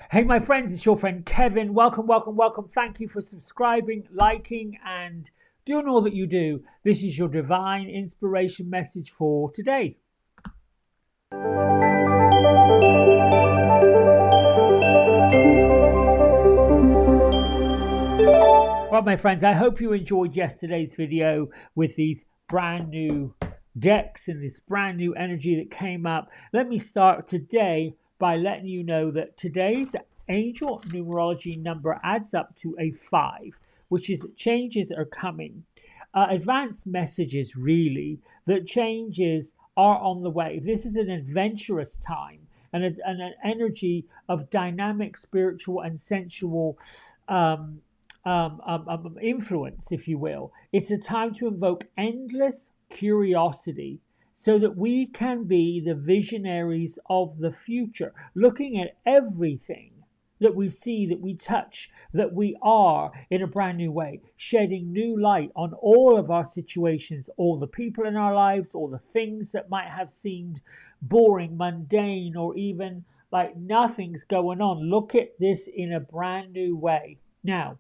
Hey, my friends, it's your friend Kevin. Welcome, welcome, welcome. Thank you for subscribing, liking, and doing all that you do. This is your divine inspiration message for today. Well, my friends, I hope you enjoyed yesterday's video with these brand new decks and this brand new energy that came up. Let me start today by letting you know that today's angel numerology number adds up to a 5, which is changes are coming. Advanced messages, really, that changes are on the way. This is an adventurous time and an energy of dynamic, spiritual, and sensual um, influence, if you will. It's a time to invoke endless curiosity so that we can be the visionaries of the future, looking at everything that we see, that we touch, that we are in a brand new way, shedding new light on all of our situations, all the people in our lives, all the things that might have seemed boring, mundane, or even like nothing's going on. Look at this in a brand new way. Now,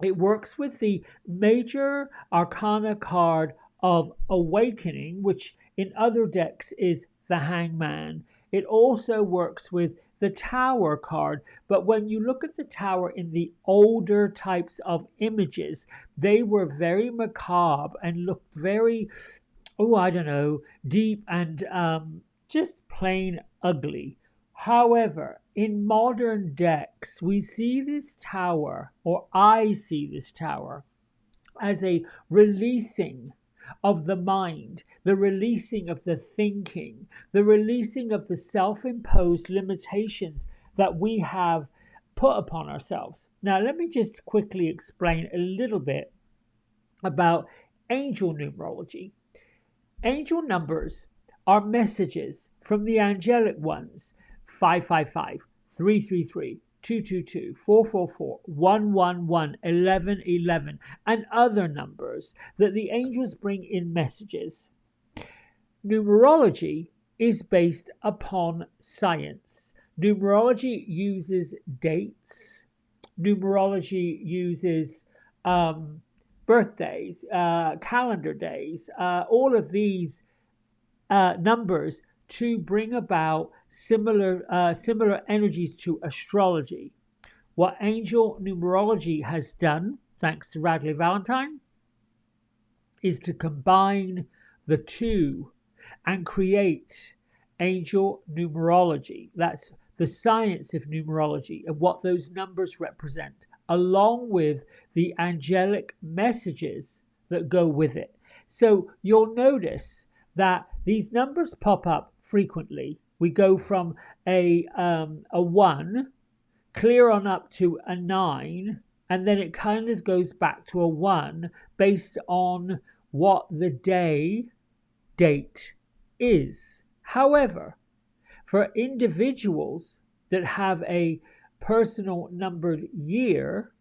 it works with the major arcana card of Awakening, which in other decks is the Hangman. It also works with the Tower card, but when you look at the Tower in the older types of images, they were very macabre and looked very, oh, I don't know, deep and just plain ugly. However, in modern decks, we see this tower, or I see this tower, as a releasing of the mind, the releasing of the thinking, the releasing of the self imposed limitations that we have put upon ourselves. Now, let me just quickly explain a little bit about angel numerology. Angel numbers are messages from the angelic ones: 555, 333, 222, 444, 111, 1111, and other numbers that the angels bring in messages. Numerology is based upon science. Numerology uses dates. Numerology uses birthdays, calendar days, all of these numbers to bring about similar energies to astrology. What angel numerology has done, thanks to Radley Valentine, is to combine the two and create angel numerology. That's the science of numerology and what those numbers represent, along with the angelic messages that go with it. So you'll notice that these numbers pop up frequently. We go from a 1 clear on up to a 9, and then it kind of goes back to a 1 based on what the date is. However, for individuals that have a personal numbered year,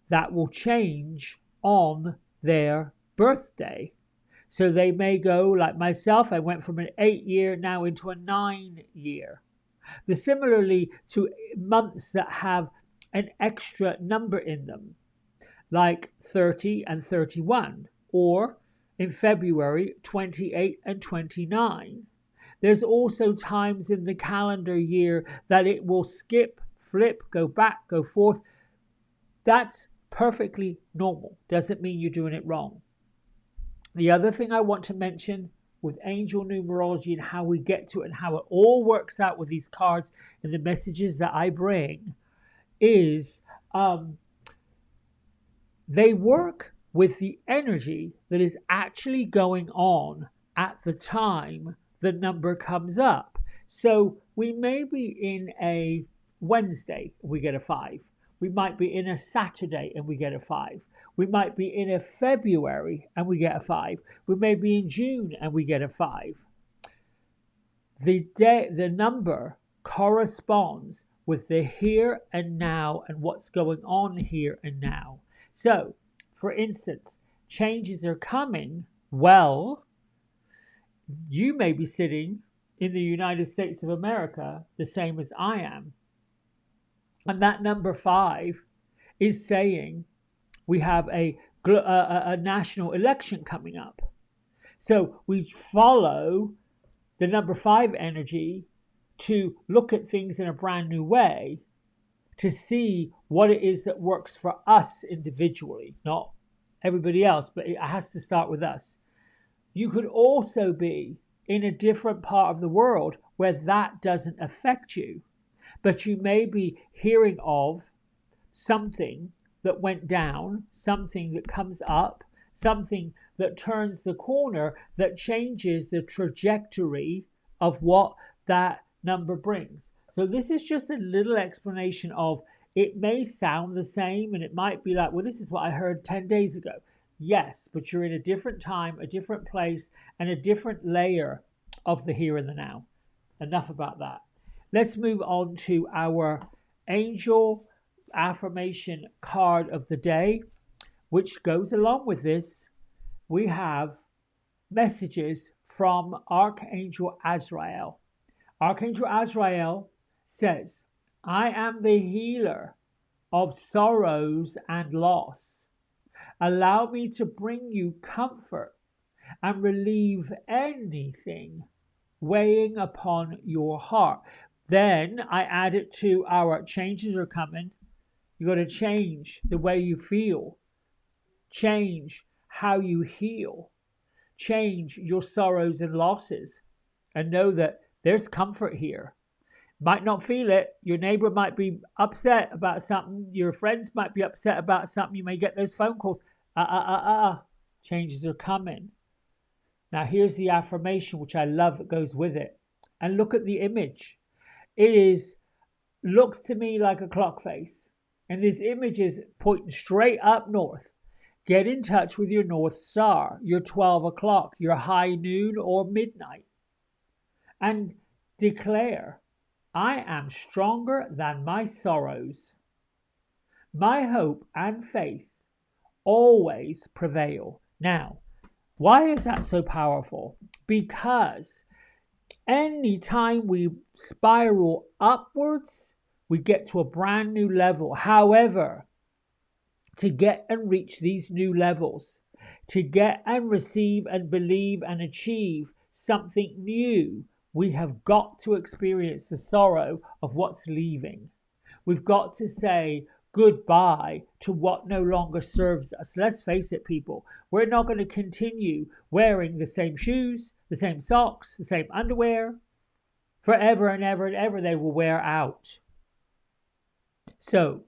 that will change on their birthday. So they may go, like myself, I went from an 8-year now into a 9-year. Similarly to months that have an extra number in them, like 30 and 31, or in February, 28 and 29. There's also times in the calendar year that it will skip, flip, go back, go forth. That's perfectly normal. Doesn't mean you're doing it wrong. The other thing I want to mention with angel numerology and how we get to it and how it all works out with these cards and the messages that I bring is they work with the energy that is actually going on at the time the number comes up. So we may be in a Wednesday and we get a 5. We might be in a Saturday and we get a 5. We might be in a February and we get a 5. We may be in June and we get a 5. The number corresponds with the here and now and what's going on here and now. So, for instance, changes are coming. Well, you may be sitting in the United States of America the same as I am. And that number 5 is saying we have a national election coming up. So we follow the number 5 energy to look at things in a brand new way, to see what it is that works for us individually, not everybody else, but it has to start with us. You could also be in a different part of the world where that doesn't affect you, but you may be hearing of something that went down, something that comes up, something that turns the corner, that changes the trajectory of what that number brings. So this is just a little explanation of, it may sound the same and it might be like, well, this is what I heard 10 days ago. Yes, but you're in a different time, a different place, and a different layer of the here and the now. Enough about that. Let's move on to our angel affirmation card of the day, which goes along with this. We have messages from Archangel Azrael. Archangel Azrael says, I am the healer of sorrows and loss. Allow me to bring you comfort and relieve anything weighing upon your heart. Then I add it to our changes are coming. You got to change the way you feel, change how you heal, change your sorrows and losses, and know that there's comfort here. Might not feel it. Your neighbor might be upset about something. Your friends might be upset about something. You may get those phone calls. Changes are coming. Now here's the affirmation, which I love, that goes with it. And look at the image. It looks to me like a clock face. And this image is pointing straight up north. Get in touch with your North Star, your 12 o'clock, your high noon or midnight. And declare, I am stronger than my sorrows. My hope and faith always prevail. Now, why is that so powerful? Because anytime we spiral upwards, we get to a brand new level. However, to get and reach these new levels, to get and receive and believe and achieve something new, we have got to experience the sorrow of what's leaving. We've got to say goodbye to what no longer serves us. Let's face it, people, we're not going to continue wearing the same shoes, the same socks, the same underwear forever and ever and ever. They will wear out. So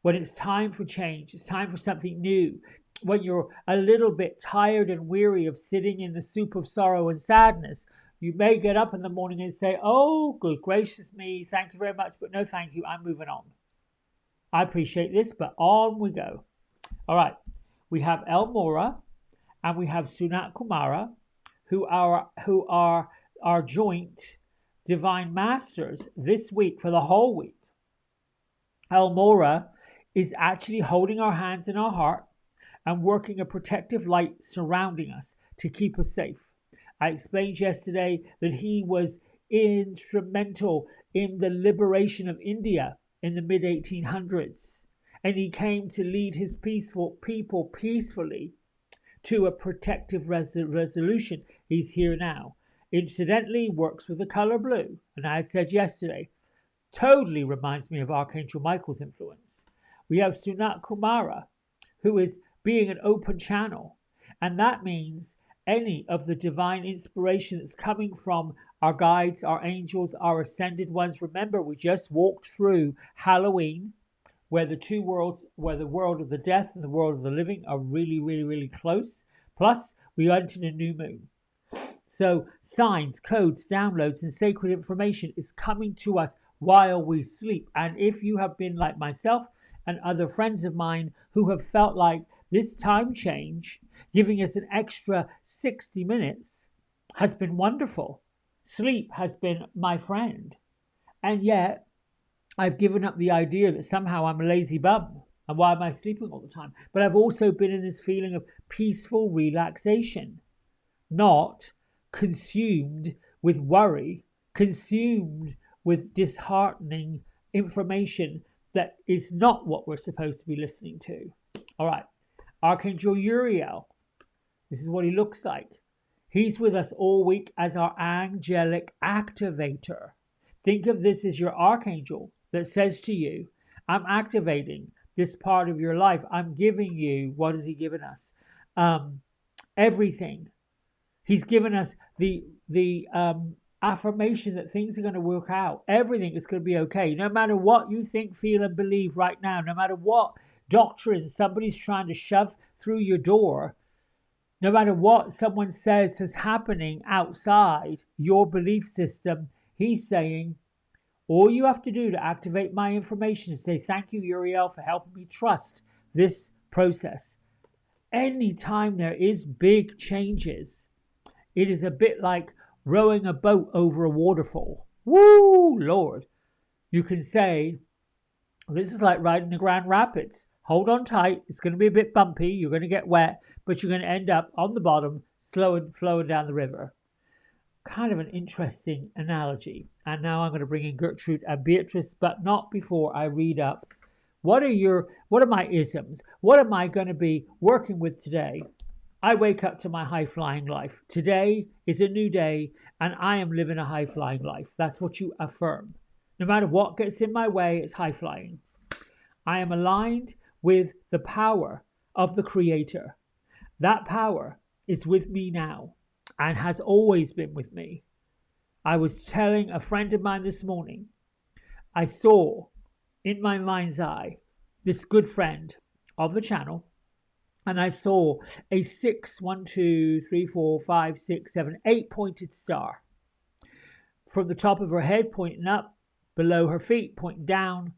when it's time for change, it's time for something new, when you're a little bit tired and weary of sitting in the soup of sorrow and sadness, you may get up in the morning and say, oh, good gracious me, thank you very much, but no thank you, I'm moving on. I appreciate this, but on we go. All right, we have Elmora and we have Sunat Kumara, who are our joint divine masters this week for the whole week. Elmora is actually holding our hands in our heart and working a protective light surrounding us to keep us safe. I explained yesterday that he was instrumental in the liberation of India in the mid-1800s, and he came to lead his peaceful people peacefully to a protective resolution. He's here now. Incidentally, works with the color blue, and I had said yesterday, totally reminds me of Archangel Michael's influence. We have Sunat Kumara, who is being an open channel, and that means any of the divine inspiration that's coming from our guides, our angels, our ascended ones. Remember, we just walked through Halloween, where the two worlds, where the world of the death and the world of the living are really, really, really close. Plus, we entered a new moon. So signs, codes, downloads, and sacred information is coming to us while we sleep. And if you have been like myself and other friends of mine who have felt like this time change, giving us an extra 60 minutes, has been wonderful. Sleep has been my friend. And yet, I've given up the idea that somehow I'm a lazy bum. And why am I sleeping all the time? But I've also been in this feeling of peaceful relaxation, not consumed with worry, consumed with disheartening information that is not what we're supposed to be listening to. All right. Archangel Uriel. This is what he looks like. He's with us all week as our angelic activator. Think of this as your archangel that says to you, I'm activating this part of your life. I'm giving you, what has he given us? Everything. He's given us the affirmation that things are going to work out. Everything is going to be okay. No matter what you think, feel, and believe right now, no matter what doctrine somebody's trying to shove through your door, no matter what someone says is happening outside your belief system, he's saying, all you have to do to activate my information is say, thank you, Uriel, for helping me trust this process. Anytime there is big changes, it is a bit like rowing a boat over a waterfall. Woo, Lord. You can say, this is like riding the Grand Rapids. Hold on tight. It's going to be a bit bumpy. You're going to get wet, but you're going to end up on the bottom, flowing down the river. Kind of an interesting analogy. And now I'm going to bring in Gertrude and Beatrice, but not before I read up. What are my isms? What am I going to be working with today? I wake up to my high-flying life. Today is a new day, and I am living a high-flying life. That's what you affirm. No matter what gets in my way, it's high-flying. I am aligned with the power of the Creator. That power is with me now and has always been with me. I was telling a friend of mine this morning, I saw in my mind's eye this good friend of the channel, and I saw a 8 pointed star from the top of her head pointing up, below her feet pointing down,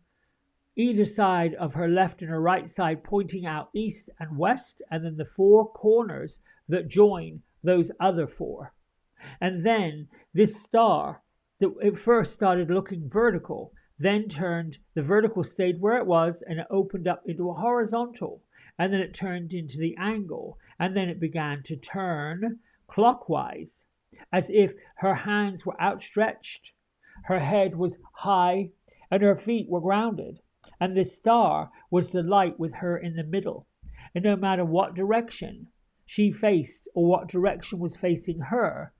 either side of her left and her right side pointing out east and west, and then the four corners that join those other four. And then this star that at first started looking vertical, then turned, the vertical stayed where it was, and it opened up into a horizontal, and then it turned into the angle, and then it began to turn clockwise, as if her hands were outstretched, her head was high, and her feet were grounded. And this star was the light with her in the middle. And no matter what direction she faced or what direction was facing her,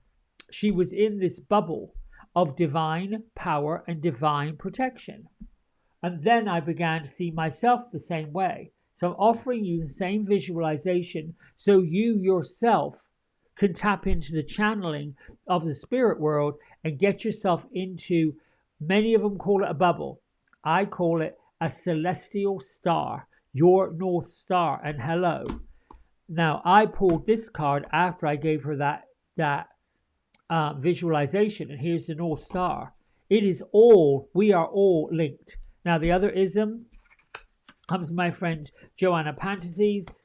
she was in this bubble of divine power and divine protection. And then I began to see myself the same way. So I'm offering you the same visualization so you yourself can tap into the channeling of the spirit world and get yourself into, many of them call it a bubble. I call it a celestial star, your North Star, and hello. Now, I pulled this card after I gave her that visualization, and here's the North Star. It is all, we are all linked. Now, the other ism comes from my friend Joanna Pantases.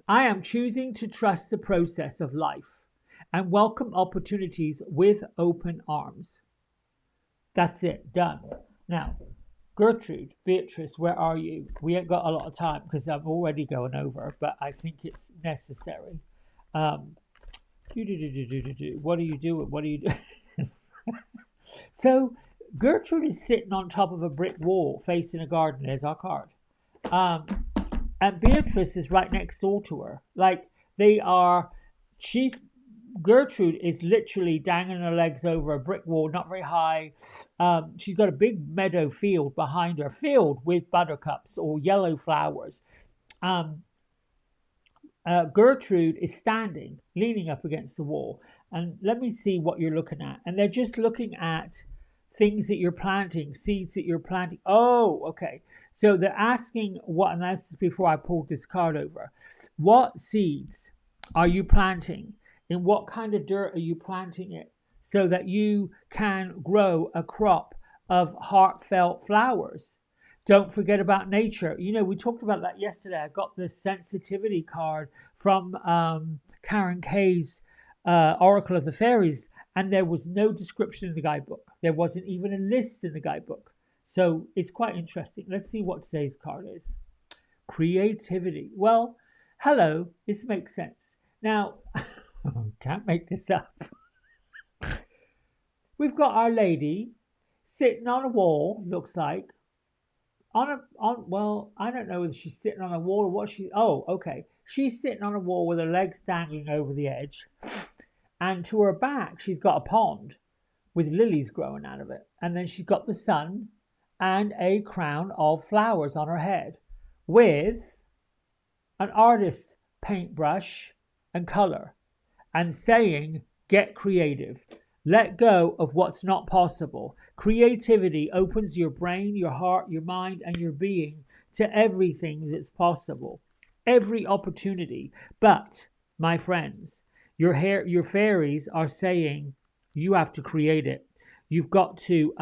I am choosing to trust the process of life and welcome opportunities with open arms. That's it, done. Now, Gertrude, Beatrice, where are you? We ain't got a lot of time because I'm already going over, but I think it's necessary. What are you doing? What are you doing? So, Gertrude is sitting on top of a brick wall facing a garden. There's our card. And Beatrice is right next door to her. Like, Gertrude is literally dangling her legs over a brick wall, not very high. She's got a big meadow field behind her, filled with buttercups or yellow flowers. Gertrude is standing, leaning up against the wall. And let me see what you're looking at. And they're just looking at things that you're planting, seeds that you're planting. Oh, okay. So they're asking what, and that's before I pulled this card over. What seeds are you planting? In what kind of dirt are you planting it so that you can grow a crop of heartfelt flowers? Don't forget about nature. You know, we talked about that yesterday. I got the sensitivity card from Karen Kay's Oracle of the Fairies, and there was no description in the guidebook. There wasn't even a list in the guidebook. So it's quite interesting. Let's see what today's card is. Creativity. Well, hello. This makes sense. Now, can't make this up. We've got Our Lady sitting on a wall, looks like, well, I don't know whether she's sitting on a wall or what okay. She's sitting on a wall with her legs dangling over the edge. And to her back, she's got a pond with lilies growing out of it. And then she's got the sun and a crown of flowers on her head with an artist's paintbrush and color and saying, get creative. Let go of what's not possible. Creativity opens your brain, your heart, your mind, and your being to everything that's possible. Every opportunity. But, my friends, your fairies are saying you have to create it. You've got to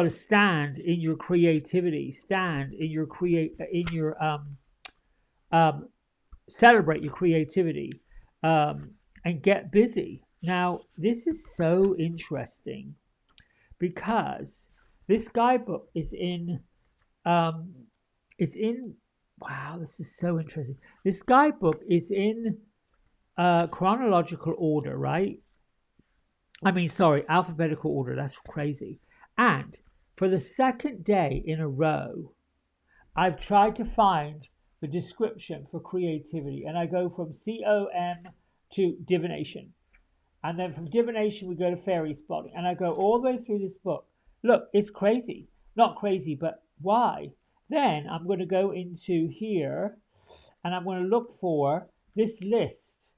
stand in your creativity. Stand in your celebrate your creativity and get busy. Now, this is so interesting because this guidebook is in, wow, this is so interesting. This guidebook is in chronological order, right? Alphabetical order. That's crazy. And for the second day in a row, I've tried to find the description for creativity, and I go from COM to divination. And then from divination, we go to fairy spotting. And I go all the way through this book. Look, it's crazy. Not crazy, but why? Then I'm going to go into here and I'm going to look for this list.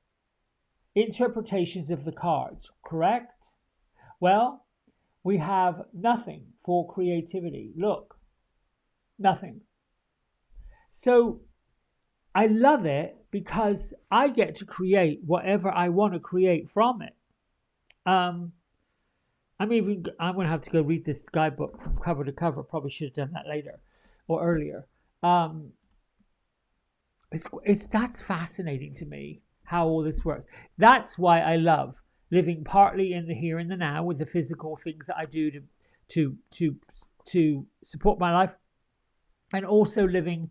Interpretations of the cards, correct? Well, we have nothing for creativity. Look, nothing. So I love it because I get to create whatever I want to create from it. I'm going to have to go read this guidebook from cover to cover. Probably should have done that later or earlier. That's fascinating to me how all this works. That's why I love living partly in the here and the now with the physical things that I do to support my life, and also living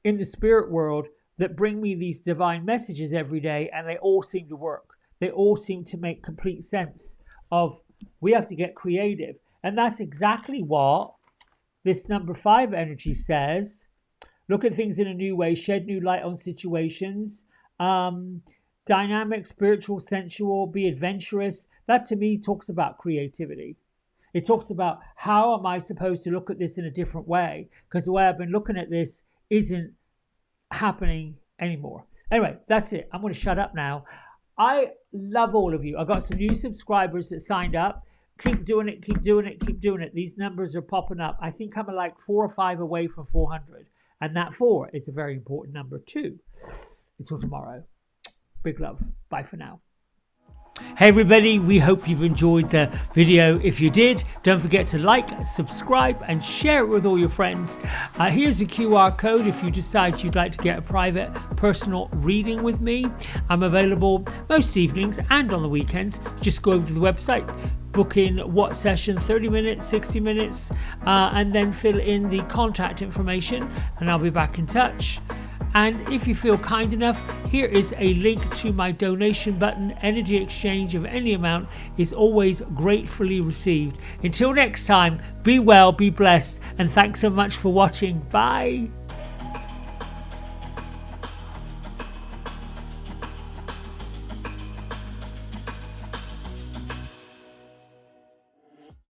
in the spirit world that bring me these divine messages every day, and they all seem to work. They all seem to make complete sense of we have to get creative. And that's exactly what this number 5 energy says. Look at things in a new way, shed new light on situations, dynamic, spiritual, sensual, be adventurous. That to me talks about creativity. It talks about how am I supposed to look at this in a different way, because the way I've been looking at this isn't happening anymore. Anyway, that's it. I'm going to shut up now. I love all of you. I got some new subscribers that signed up. Keep doing it, keep doing it, keep doing it. These numbers are popping up. I think I'm like 4 or 5 away from 400. And that 4 is a very important number too. Until tomorrow. Big love. Bye for now. Hey everybody, we hope you've enjoyed the video. If you did, don't forget to like, subscribe and share it with all your friends. Here's a QR code if you decide you'd like to get a private personal reading with me. I'm available most evenings and on the weekends. Just go over to the website, book in what session, 30 minutes, 60 minutes, and then fill in the contact information and I'll be back in touch. And if you feel kind enough, here is a link to my donation button. Energy exchange of any amount is always gratefully received. Until next time, be well, be blessed, and thanks so much for watching. Bye.